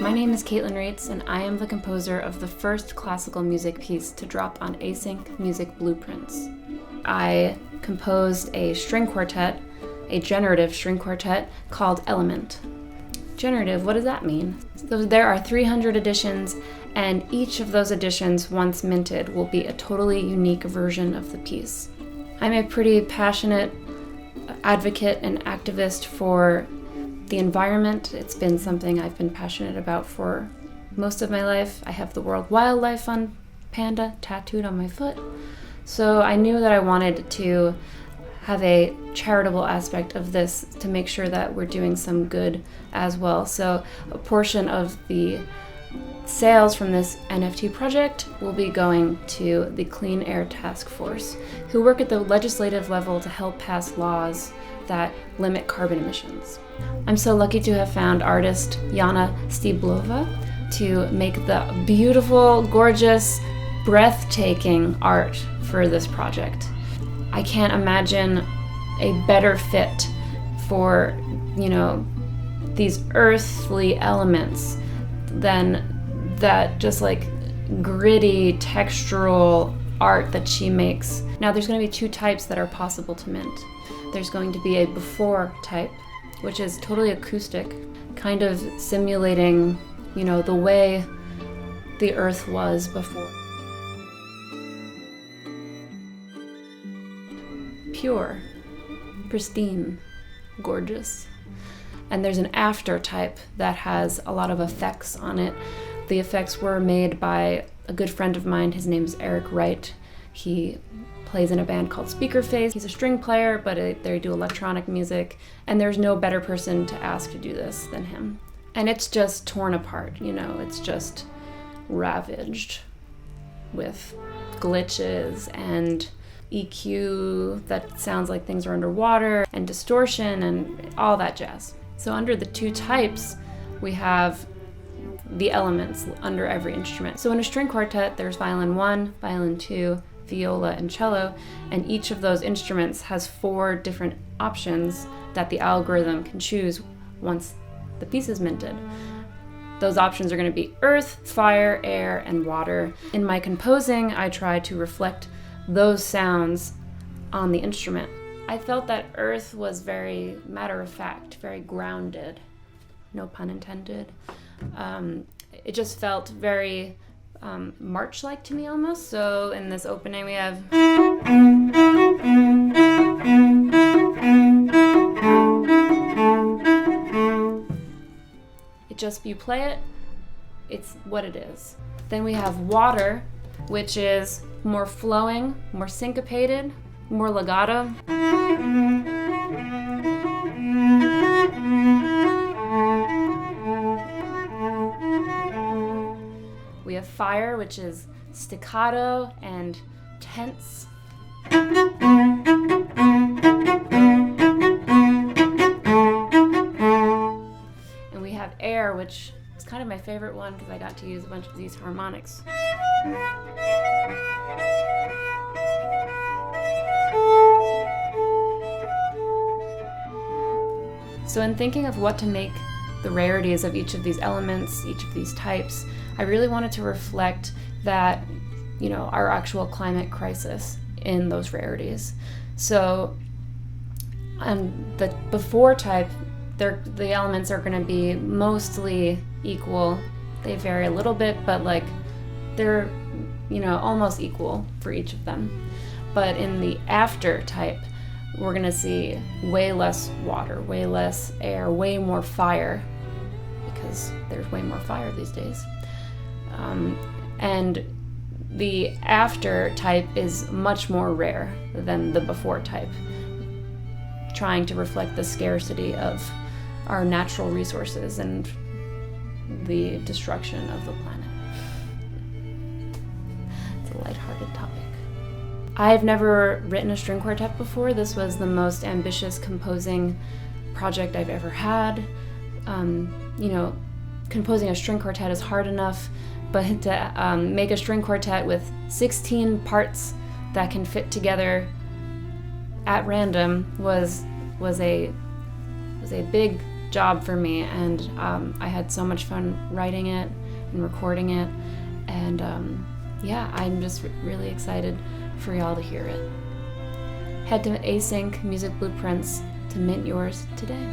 My name is Kaitlyn Raitz, and I am the composer of the first classical music piece to drop on Async Music Blueprints. I composed a string quartet, a generative string quartet called Element. Generative, what does that mean? So there are 300 editions, and each of those editions, once minted, will be a totally unique version of the piece. I'm a pretty passionate advocate and activist for the environment. It's been something I've been passionate about for most of my life. I have the World Wildlife Fund panda tattooed on my foot. So I knew that I wanted to have a charitable aspect of this to make sure that we're doing some good as well. So a portion of the sales from this NFT project will be going to the Clean Air Task Force, who work at the legislative level to help pass laws that limit carbon emissions. I'm so lucky to have found artist Jana Stýblová to make the beautiful, gorgeous, breathtaking art for this project. I can't imagine a better fit for, these earthly elements than that just like gritty textural art that she makes. Now there's going to be two types that are possible to mint. There's going to be a before type, which is totally acoustic, kind of simulating, the way the earth was before. Pure, pristine, gorgeous. And there's an after type that has a lot of effects on it. The effects were made by a good friend of mine. His name is Eric Wright. He plays in a band called Speakerface. He's a string player, but they do electronic music, and there's no better person to ask to do this than him. And it's just torn apart, it's just ravaged with glitches and EQ that sounds like things are underwater, and distortion and all that jazz. So under the two types, we have the elements under every instrument. So in a string quartet, there's violin 1, violin 2, viola, and cello, and each of those instruments has 4 different options that the algorithm can choose once the piece is minted. Those options are going to be earth, fire, air, and water. In my composing, I try to reflect those sounds on the instrument. I felt that earth was very matter-of-fact, very grounded, no pun intended. It just felt very march-like to me almost. So in this opening we have you play it, it's what it is. Then we have water, which is more flowing, more syncopated, more legato. We have fire, which is staccato and tense. And we have air, which is kind of my favorite one because I got to use a bunch of these harmonics. So in thinking of what to make the rarities of each of these elements, each of these types, I really wanted to reflect that, our actual climate crisis in those rarities. So the before type, the elements are going to be mostly equal. They vary a little bit, but they're, almost equal for each of them. But in the after type, we're going to see way less water, way less air, way more fire, because there's way more fire these days. And the after type is much more rare than the before type, trying to reflect the scarcity of our natural resources and the destruction of the planet. It's a lighthearted topic. I've never written a string quartet before. This was the most ambitious composing project I've ever had. Composing a string quartet is hard enough, but to make a string quartet with 16 parts that can fit together at random was a big job for me, and I had so much fun writing it and recording it, and yeah, I'm just really excited for y'all to hear it. Head to Async Music Blueprints to mint yours today.